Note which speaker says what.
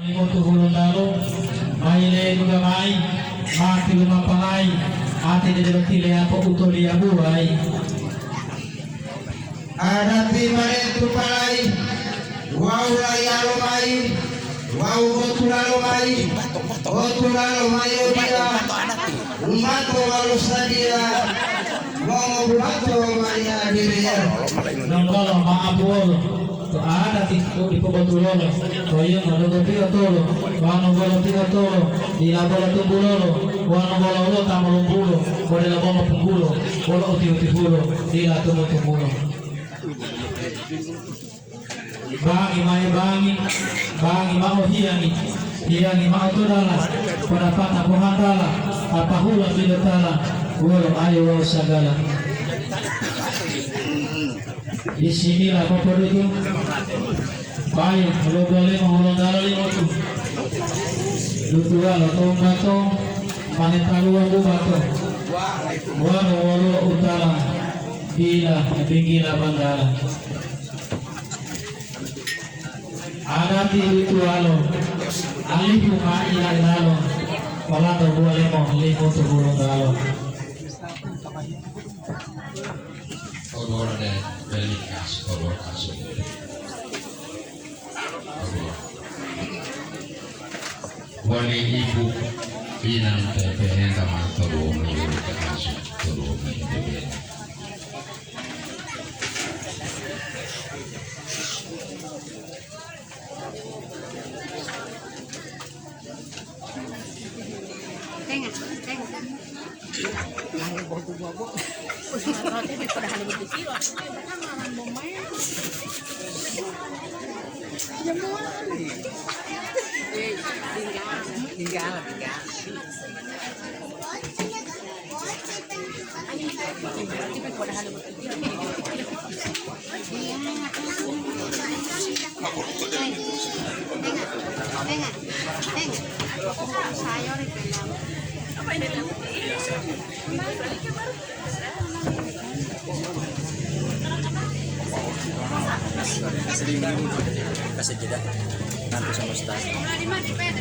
Speaker 1: Tuhulong dalo, maile magamay, mati lumapangay, ate de tile apo utoli abuhay.
Speaker 2: Adapi maretu palai, wau layalomai, wau otulalomai, otulalomai obia, umato walusadia, wau buato maria diria.
Speaker 1: Nongkolo maabul, to ada tiku di pokotulolo, toyo nologo tiga tolo, wano bolo tiga tolo, di la bola tumbulolo, wano bola ulo tamalumbulo, kode la bola pumbulo, bolo uti bulo, di la tumbulo. Bangi mai bangi mau hiangi mau tudala, pada pata pohandala, apa hula bidotala, ulo ayo sagala. Di sinilah Bapak duduk. Baik, kalau boleh mengulang darah 5 tu. Duduk atau batong, panen taruhan bu batong. Walu utara, bila pinggila bandara. Ada di itu alo, alih buka ilah alo. Kalau tak boleh mau tu burung alo.
Speaker 3: Color dari color kasut. Wali ibu pinang tepehen taman telur milu kasut telur milu.
Speaker 4: Kasih jeda nanti sama start.